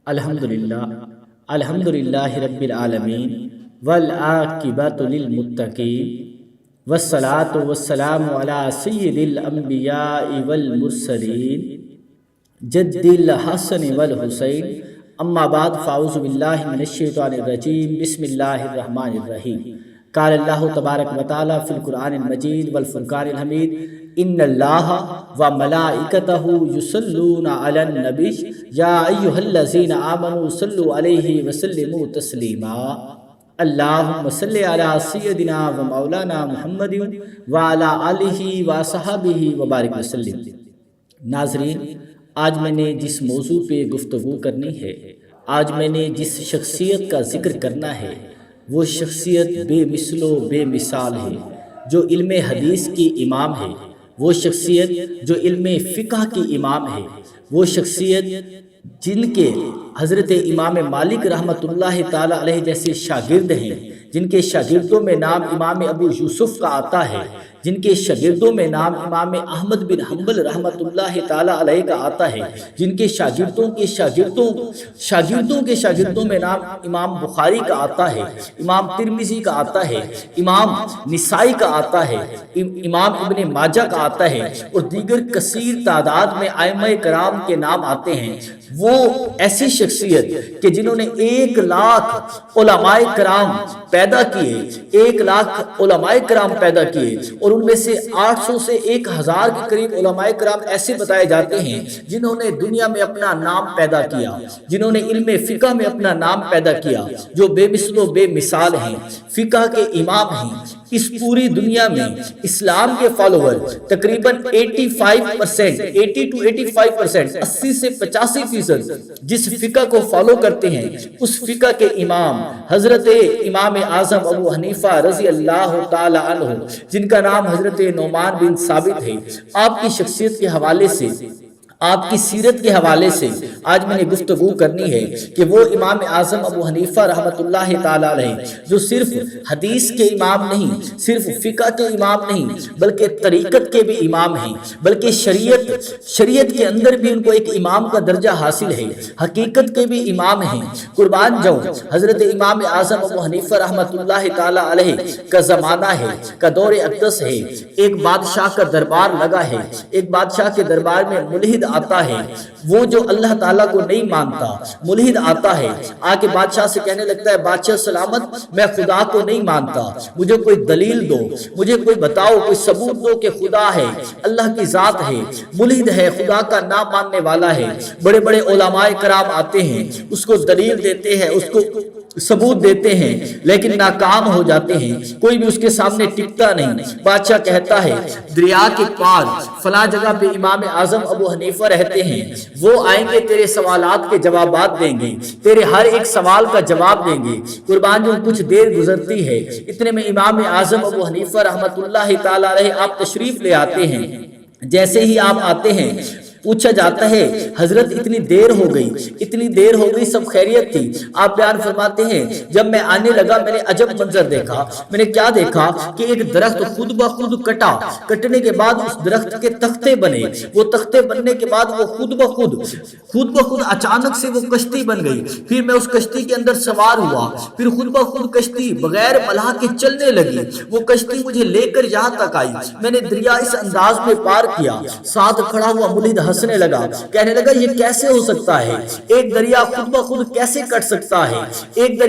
الحمدللہ الحمدللہ رب العالمین والعاقبۃ للمتقین والصلاۃ والسلام علی سید الانبیاء والمرسلین جد الحسن والحسین اما بعد فاعوذ باللہ من الشیطان الرجیم بسم اللہ الرحمن الرحیم قال اللہ تبارک و تعالی فی القرآن المجید والفرقان الحمید ان اللہ و ملائکتہ یصلون علی النبی یا ایہا الذین آمنوا صلوا علیہ وسلموا تسلیما اللہم صلی علی سیدنا و مولانا محمد وعلی آلہ و صحابہ وبارک وسلم۔ ناظرین، آج میں نے جس موضوع پہ گفتگو کرنی ہے، آج میں نے جس شخصیت کا ذکر کرنا ہے، وہ شخصیت بے مثل و بے مثال ہے، جو علم حدیث کی امام ہے، وہ شخصیت جو علم فقہ کی امام ہے، وہ شخصیت جن کے حضرت امام مالک رحمۃ اللہ تعالی علیہ جیسے شاگرد ہیں، جن کے شاگردوں میں نام امام ابو یوسف کا آتا ہے، جن کے شاگردوں میں نام امام احمد بن حنبل رحمۃ اللہ تعالی علیہ کا آتا ہے، جن کے شاگردوں کے شاگردوں میں نام امام بخاری کا آتا ہے، امام ترمذی کا آتا ہے، امام نسائی کا آتا ہے، امام ابن ماجہ کا آتا ہے، اور دیگر کثیر تعداد میں ائمہ کرام کے نام آتے ہیں۔ وہ ایسی شخصیت کہ جنہوں نے 1,00,000 علماء کرام پیدا کیے، 1,00,000 علماء کرام پیدا کیے، اور ان میں سے 800 سے 1,000 کے قریب علماء کرام ایسے بتائے جاتے ہیں جنہوں نے دنیا میں اپنا نام پیدا کیا، جنہوں نے علم فقہ میں اپنا نام پیدا کیا، جو بے مثل و بے مثال ہیں، فقہ کے امام ہیں۔ اس پوری دنیا میں اسلام کے فالوور تقریباً 80% 80 سے 85% جس فقہ کو فالو کرتے ہیں، اس فقہ کے امام حضرت امام اعظم ابو حنیفہ رضی اللہ تعالی عنہ، جن کا نام حضرت نعمان بن ثابت ہے، آپ کی شخصیت کے حوالے سے، آپ کی سیرت کے حوالے سے آج میں نے گفتگو کرنی ہے کہ وہ امام اعظم ابو حنیفہ رحمۃ اللہ تعالی علیہ جو صرف حدیث کے امام نہیں، صرف فقہ کے امام نہیں، بلکہ طریقت کے بھی امام ہیں، بلکہ شریعت کے اندر بھی ان کو ایک امام کا درجہ حاصل ہے، حقیقت کے بھی امام ہیں۔ قربان جاؤں، حضرت امام اعظم ابو حنیفہ رحمۃ اللہ تعالی علیہ کا زمانہ ہے، کا دور اقدس ہے، ایک بادشاہ کا دربار لگا ہے، ایک بادشاہ کے دربار میں ملحد آتا ہے، وہ جو اللہ تعالیٰ کو نہیں مانتا، ملحد آتا ہے، آکے بادشاہ سے کہنے لگتا ہے بادشاہ سلامت، میں خدا کو نہیں مانتا، مجھے کوئی دلیل دو، مجھے کوئی بتاؤ، کوئی ثبوت دو کہ خدا ہے، اللہ کی ذات ہے، ملحد ہے، خدا کا نہ ماننے والا ہے۔ بڑے بڑے علماء کرام آتے ہیں، اس کو دلیل دیتے ہیں، اس کو ثبوت دیتے ہیں، لیکن ناکام ہو جاتے ہیں، کوئی بھی اس کے سامنے ٹکتا نہیں۔ بادشاہ کہتا ہے دریا کے پار فلاں جگہ پہ امام اعظم ابو حنیفہ رہتے ہیں، وہ آئیں گے، تیرے سوالات کے جوابات دیں گے، تیرے ہر ایک سوال کا جواب دیں گے۔ قربان جو کچھ دیر گزرتی ہے، اتنے میں امام اعظم ابو حنیفہ رحمۃ اللہ تعالی علیہ آپ تشریف لے آتے ہیں۔ جیسے ہی آپ آتے ہیں، پوچھا جاتا ہے حضرت اتنی دیر ہو گئی، سب خیریت تھی؟ آپ بیان فرماتے ہیں جب میں آنے لگا میں نے عجب منظر دیکھا۔ میں نے کیا دیکھا کہ ایک درخت خود بخود کٹنے کے بعد اس درخت کے تختے بنے، وہ تختے بننے کے بعد وہ خود بخود اچانک سے وہ کشتی بن گئی، پھر میں اس کشتی کے اندر سوار ہوا، پھر خود بخود کشتی بغیر ملاح کے چلنے لگی، وہ کشتی مجھے لے کر یہاں تک آئی، میں نے دریا اس انداز میں پار کیا۔ ساتھ کھڑا ہوا ملحد ہنسنے لگا، کہنے لگا یہ کیسے ہو سکتا ہے؟ ایک دریا خود بخود کیسے کٹ سکتا ہے؟ ایک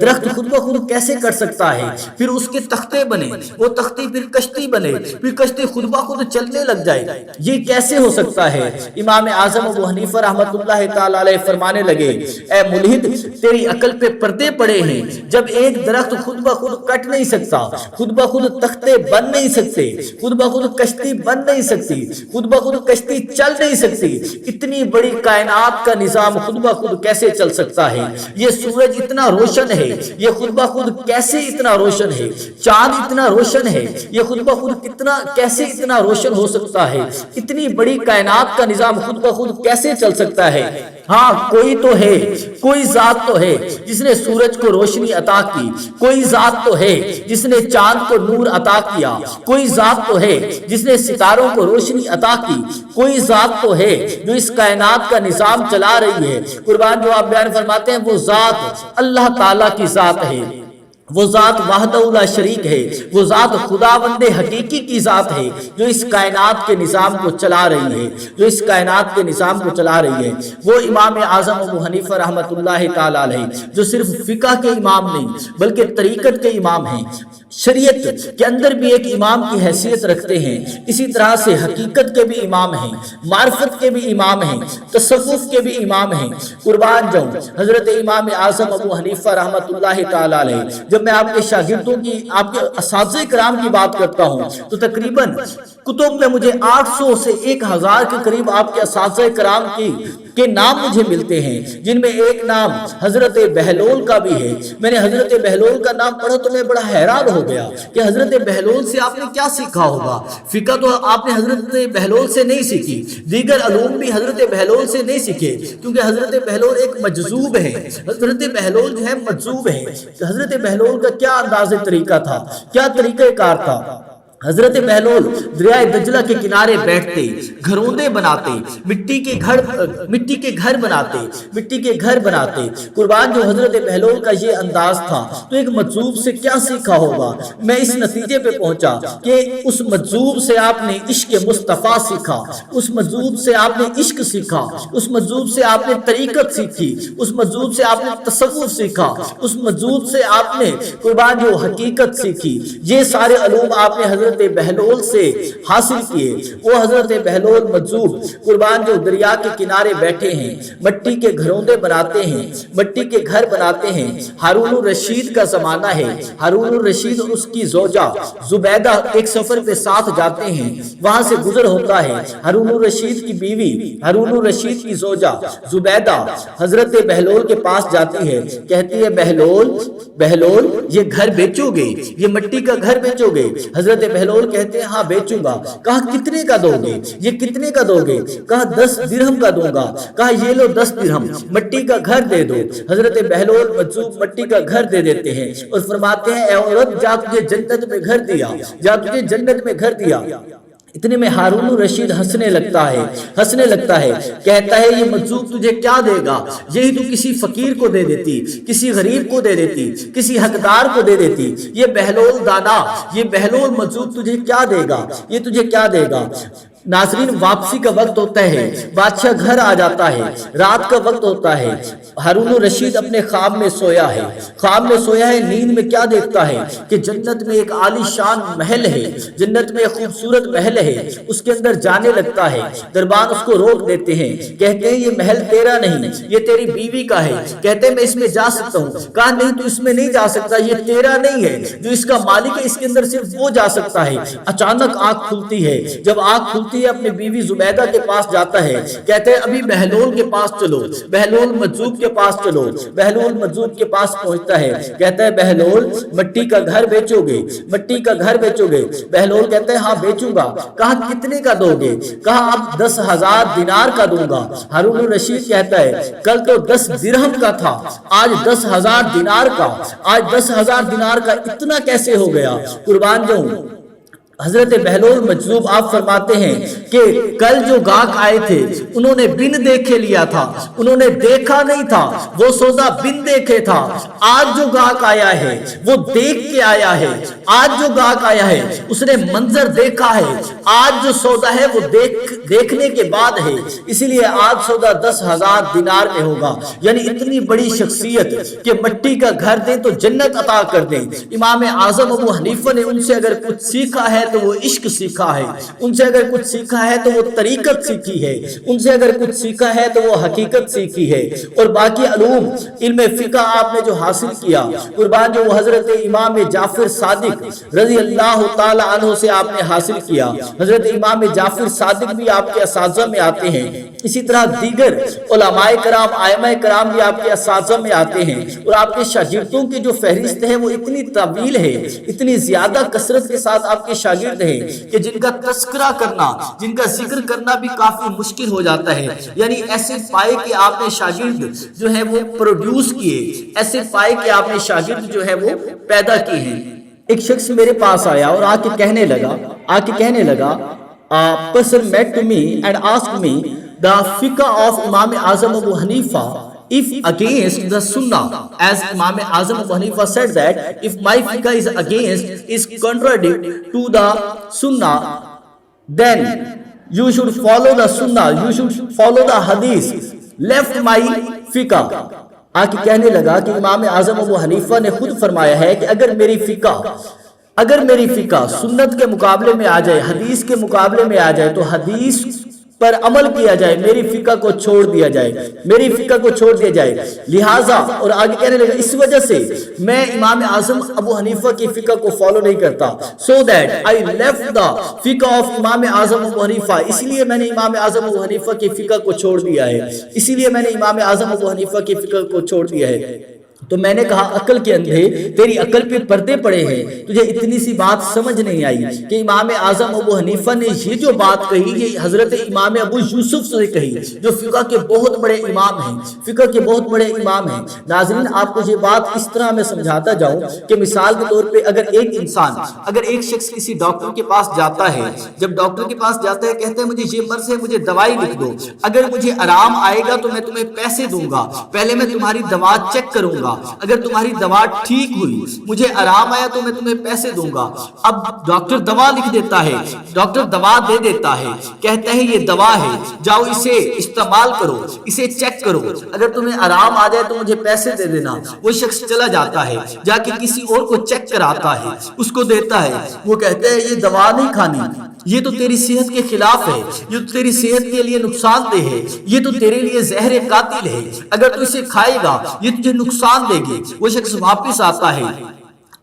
درخت خود بخود کیسے کٹ سکتا ہے؟ پھر اس کے تختے بنے، وہ تختی پھر کشتی بنے، پھر کشتی خود بخود چلنے لگ جائے، یہ کیسے ہو سکتا ہے؟ امام اعظم ابو حنیفہ رحمۃ اللہ تعالی علیہ فرمانے لگے اے ملحد، تیری عقل پہ پردے پڑے ہیں، جب ایک درخت خود بخود کٹ نہیں سکتا، خود بخود تختے بن نہیں سکتے، خود بخود کشتی بن نہیں سکتی، خود بخود کشتی چل نہیں سکتی، اتنی بڑی کائنات کا نظام خود بخود کیسے چل سکتا ہے؟ یہ سورج اتنا روشن ہے، یہ خود بخود کیسے اتنا روشن ہے؟ چاند اتنا روشن ہے، یہ خود بخود کیسے اتنا روشن ہو سکتا ہے؟ اتنی بڑی کائنات کا نظام خود بخود کیسے چل سکتا ہے؟ ہاں کوئی تو ہے، کوئی ذات تو ہے جس نے سورج کو روشنی عطا کی، کوئی ذات تو ہے جس نے چاند کو نور عطا کیا، کوئی ذات تو ہے جس نے ستاروں کو روشنی عطا کی، کوئی ذات تو ہے جو اس کائنات کا نظام چلا رہی ہے۔ قربان جو آپ بیان فرماتے ہیں وہ ذات اللہ تعالیٰ کی ذات ہے، وہ ذات وحدہ لا شریک ہے، وہ ذات خداوند حقیقی کی ذات ہے جو اس کائنات کے نظام کو چلا رہی ہے، جو اس کائنات کے نظام کو چلا رہی ہے۔ وہ امام اعظم ابو حنیفہ رحمۃ اللہ تعالی علیہ جو صرف فقہ کے امام نہیں بلکہ طریقت کے امام ہیں، شریعت کے اندر بھی ایک امام کی حیثیت رکھتے ہیں، اسی طرح سے حقیقت کے بھی امام ہیں، معرفت کے بھی امام ہیں، تصوف کے بھی امام ہیں۔ قربان جاؤں حضرت امام اعظم ابو حنیفہ رحمۃ اللہ تعالی علیہ، جب میں آپ کے شاگردوں کی، آپ کے اساتذہ کرام کی بات کرتا ہوں تو تقریباً کتب میں مجھے 800 سے 1000 کے قریب آپ کے اساتذہ کرام کے نام مجھے ملتے ہیں، جن میں ایک نام حضرت بہلول کا بھی ہے۔ میں نے حضرت بہلول کا نام پڑھا تو میں بڑا حیران ہو گیا کہ حضرت بہلول سے آپ نے کیا سیکھا ہوگا۔ فقہ تو آپ نے حضرت بہلول سے نہیں سیکھی، دیگر علوم بھی حضرت بہلول سے نہیں سیکھے، کیونکہ حضرت بہلول ایک مجذوب ہے، حضرت بہلول جو ہے مجذوب ہے۔ حضرت بہلول کا کیا انداز طریقہ تھا، کیا طریقہ کار تھا۔ حضرت بہلول دریائے دجلہ کے کنارے بیٹھتے، گھروندے بناتے، مٹی کے گھر بناتے۔ قربان جو حضرت بہلول کا یہ انداز تھا تو ایک مجذوب سے کیا سیکھا ہوگا۔ میں اس نتیجے پہ پہنچا کہ اس مجذوب سے آپ نے عشق مصطفیٰ سیکھا، اس مجذوب سے آپ نے عشق سیکھا، اس مجذوب سے آپ نے طریقت سیکھی، اس مجذوب سے آپ نے تصوف سیکھا، اس مجذوب سے آپ نے قربان جو حقیقت سیکھی۔ یہ سارے علوم آپ نے حضرت بہلول سے حاصل کیے۔ وہ حضرت بہلول مجذوب قربان جو دریا کے کنارے بیٹھے ہیں، مٹی کے گھروندے بناتے ہیں، مٹی کے گھر بناتے ہیں۔ ہارون الرشید کا زمانہ ہے، ہارون الرشید اور اس کی زوجہ زبیدہ ایک سفر پہ ساتھ جاتے ہیں، وہاں سے گزر ہوتا ہے۔ ہارون الرشید کی بیوی، ہارون الرشید کی زوجہ زبیدہ حضرت بہلول کے پاس جاتی ہے، کہتی ہے بہلول یہ گھر بیچو گے، یہ مٹی کا گھر بیچو گے؟ حضرت بہلول کہتے ہیں ہاں بیچوں گا۔ کہا کتنے کا دو گے، یہ کتنے کا دو گے؟ کہا 10 درہم کا دوں گا۔ کہا یہ لو 10 درہم، مٹی کا گھر دے دو۔ حضرت بہلول مجذوب مٹی کا گھر دے دیتے ہیں اور فرماتے ہیں اے عورت جا تجھے جنت میں گھر دیا، جا تجھے جنت میں گھر دیا۔ اتنے میں ہارون الرشید ہنسنے لگتا ہے، کہتا ہے یہ مجذوب تجھے کیا دے گا؟ یہی تو کسی فقیر کو دے دیتی، کسی غریب کو دے دیتی، کسی حقدار کو دے دیتی۔ یہ بہلول دانا، یہ بہلول مجذوب تجھے کیا دے گا، یہ تجھے کیا دے گا؟ ناظرین واپسی کا وقت ہوتا ہے، بادشاہ گھر آ جاتا ہے، رات کا وقت ہوتا ہے۔ ہارون الرشید اپنے خواب میں سویا ہے، نیند میں کیا دیکھتا ہے کہ جنت میں ایک عالی شان محل ہے، جنت میں ایک خوبصورت محل ہے۔ اس کے اندر جانے لگتا ہے، دربان اس کو روک دیتے ہیں، کہتے ہیں یہ محل تیرا نہیں، یہ تیری بیوی کا ہے۔ کہتے ہیں میں اس میں جا سکتا ہوں؟ کہا نہیں تو اس میں نہیں جا سکتا، یہ تیرا نہیں ہے، جو اس کا مالک ہے اس کے اندر صرف وہ جا سکتا ہے۔ اچانک آنکھ کھلتی ہے، جب آنکھ کھلتی ہے اپنی بیوی زبیدہ کے پاس جاتا ہے، کہتے ہیں ابھی بہلول کے پاس چلو، بہلول مجذوب کے پاس چلو۔ بہلول مجذوب کے پاس پہنچتا ہے، کہتا ہے بہلول مٹی کا گھر بیچو گے، مٹی کا گھر بیچو گے؟ بہلول کہتا ہے ہاں بیچوں گا۔ کہا کتنے کا دو گے؟ کہا اب 10,000 دینار کا دوں گا۔ ہارون الرشید کہتا ہے کل تو 10 درہم کا تھا، آج 10,000 دینار کا، آج 10,000 دینار کا اتنا کیسے ہو گیا؟ قربان جاؤں حضرت بہلول مجذوب آپ فرماتے ہیں کہ کل جو گاہک آئے تھے انہوں نے بن دیکھے لیا تھا، انہوں نے دیکھا نہیں تھا، وہ سودا بن دیکھے تھا۔ آج جو گاہک آیا ہے وہ دیکھ کے آیا ہے، آج جو گاہک آیا ہے اس نے منظر دیکھا ہے، آج جو سودا ہے وہ دیکھنے کے بعد ہے، اسی لیے آج سودا 10,000 دینار میں ہوگا۔ یعنی اتنی بڑی شخصیت کہ مٹی کا گھر دیں تو جنت عطا کر دیں۔ امام اعظم ابو حنیفہ نے ان سے اگر کچھ سیکھا ہے تو وہ عشق سیکھا ہے، ان سے اگر کچھ سیکھا ہے تو وہ طریقت سیکھی ہے، ان سے اگر کچھ سیکھا ہے تو وہ حقیقت سیکھی ہے۔ اور باقی علوم علم فقہ آپ نے جو حاصل کیا قربان جو حضرت امام جعفر صادق رضی اللہ تعالی عنہ سے آپ نے حاصل کیا۔ حضرت امام جعفر صادق بھی آپ کے اساتذہ میں آتے ہیں، اسی طرح دیگر علماء کرام ائمہ کرام بھی آپ کے اساتذہ میں آتے ہیں، اور آپ کے شاگردوں کی جو فہرست ہے وہ اتنی طویل ہے، اتنی زیادہ کثرت کے ساتھ آپ کے شاگرد ہیں کہ جن کا تذکرہ کرنا، جن کا ذکر کرنا بھی کافی مشکل ہو جاتا ہے۔ یعنی ایسے پائے کہ آپ نے شاگرد جو ہے وہ پروڈیوس کیے، ایسے پائے کہ آپ نے شاگرد جو ہے وہ پیدا کیے ہیں۔ ایک شخص میرے پاس آیا اور آ کے کہنے لگا a person met to me and asked me the fiqh of Imam Azam Abu Hanifa if against the Sunnah, as Imam Azam Abu Hanifa said that if my fiqh is contradict to the Sunnah, then you should follow the Sunnah, you should follow the Hadith, left my fiqh. آکے کہنے لگا کہ امام اعظم ابو حنیفہ نے خود فرمایا ہے کہ اگر میری فقہ سنت کے مقابلے میں آ جائے، حدیث کے مقابلے میں آ جائے، تو حدیث پر عمل کیا جائے، میری فقہ کو چھوڑ دیا جائے، لہٰذا، اور آگے کہنے لگا اس وجہ سے میں امام اعظم ابو حنیفہ کی فقہ کو فالو نہیں کرتا، so that I left the فقہ of امام اعظم ابو حنیفہ، اسی لیے میں نے امام اعظم ابو حنیفہ کی فقہ کو چھوڑ دیا ہے، تو میں نے کہا عقل کے اندھے، تیری عقل پہ پردے پڑے ہیں، تجھے اتنی سی بات سمجھ نہیں آئی کہ امام اعظم ابو حنیفہ نے یہ جو بات کہی یہ حضرت امام ابو یوسف سے کہی، جو فقہ کے بہت بڑے امام ہیں۔ ناظرین، آپ کو یہ بات اس طرح میں سمجھاتا جاؤں کہ مثال کے طور پہ اگر ایک شخص کسی ڈاکٹر کے پاس جاتا ہے، جب ڈاکٹر کے پاس جاتا ہے کہتا ہے مجھے یہ مرض ہے، مجھے دوائی لکھ دو، اگر مجھے آرام آئے گا تو میں تمہیں پیسے دوں گا، پہلے میں تمہاری دوا چیک کروں گا، اگر تمہاری دوا ٹھیک ہوئی، مجھے آرام آیا تو میں تمہیں پیسے دوں گا۔ اب ڈاکٹر دوا لکھ دیتا ہے، ڈاکٹر دوا دے دیتا ہے، کہتا ہے یہ دوا ہے، جاؤ اسے استعمال کرو، اسے چیک کرو، اگر تمہیں آرام آ جائے تو مجھے پیسے دے دینا۔ وہ شخص چلا جاتا ہے، جا کے کسی اور کو چیک کراتا ہے، اس کو دیتا ہے، وہ کہتا ہے یہ دوا نہیں کھانی، یہ تو تیری صحت کے خلاف ہے، یہ تو تیری صحت کے لیے نقصان دہ ہے، یہ تو تیرے لیے زہر قاتل ہے، اگر تو اسے کھائے گا یہ تجھے نقصان دے گی۔ وہ شخص واپس آتا ہے،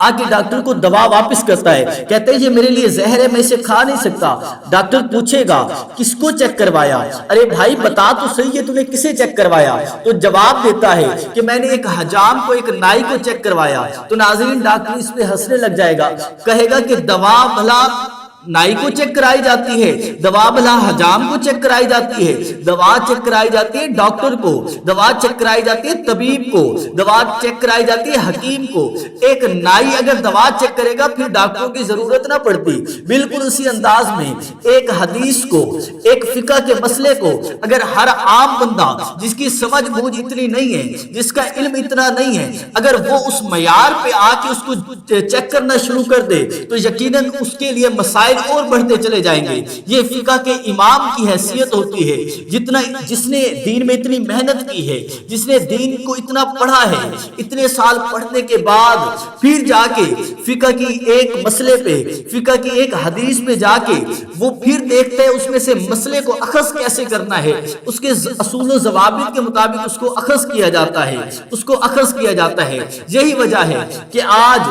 آگے ڈاکٹر کو دوا واپس کرتا ہے، کہتے ہیں یہ میرے لیے زہر ہے، میں اسے کھا نہیں سکتا۔ ڈاکٹر پوچھے گا کس کو چیک کروایا؟ ارے بھائی بتا تو صحیح ہے تمہیں کسے چیک کروایا؟ تو جواب دیتا ہے کہ میں نے ایک حجام کو، ایک نائی کو چیک کروایا۔ تو ناظرین، ڈاکٹر اس پہ ہنسنے لگ جائے گا، کہے گا کہ دوا بھلا نائی کو چیک کرائی جاتی ہے، دوا بھلا حجام کو چیک کرائی جاتی ہے، دوا چیک کرائی جاتی ہے ڈاکٹر کو، دوا چیک کرائی جاتی ہے طبیب کو، دوا چیک کرائی جاتی ہے حکیم کو۔ ایک نائی اگر دوا چیک کرے گا پھر ڈاکٹروں کی ضرورت نہ پڑتی۔ بالکل اسی انداز میں ایک حدیث کو، ایک فقہ کے مسئلے کو اگر ہر عام بندہ جس کی سمجھ بوجھ اتنی نہیں ہے، جس کا علم اتنا نہیں ہے، اگر وہ اس معیار پہ آ کے اس کو چیک کرنا شروع کر دے تو یقیناً اس کے لیے مسائل اور بڑھتے چلے جائیں گے۔ یہ فقہ کے امام کی حیثیت ہوتی ہے، جس نے دین میں اتنی محنت کی ہے، جس نے دین کو اتنا پڑھا ہے، اتنے سال پڑھنے کے بعد پھر جا کے فقہ کی ایک مسئلے پہ، فقہ کی ایک حدیث پہ جا کے وہ پھر دیکھتے ہیں اس میں سے مسئلے کو اخذ کیسے کرنا ہے، اس کے اصول و ضوابط کے مطابق اس کو اخذ کیا جاتا ہے۔ یہی وجہ ہے کہ آج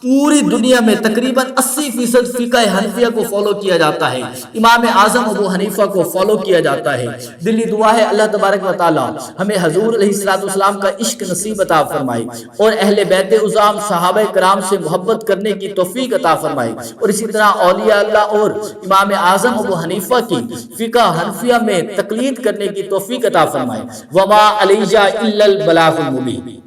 پوری دنیا میں تقریباً 80% فقہ حنفیہ کو فالو کیا جاتا ہے، امام اعظم ابو حنیفہ کو فالو کیا جاتا ہے۔ دلی دعا ہے اللہ تبارک و تعالی ہمیں حضور علیہ السلام کا عشق نصیب عطا فرمائے، اور اہل بیت عظام صحابہ کرام سے محبت کرنے کی توفیق عطا فرمائے، اور اسی طرح اولیاء اللہ اور امام اعظم ابو حنیفہ کی فقہ حنفیہ میں تقلید کرنے کی توفیق عطا فرمائے۔ وما علینا الا البلاغ المبین۔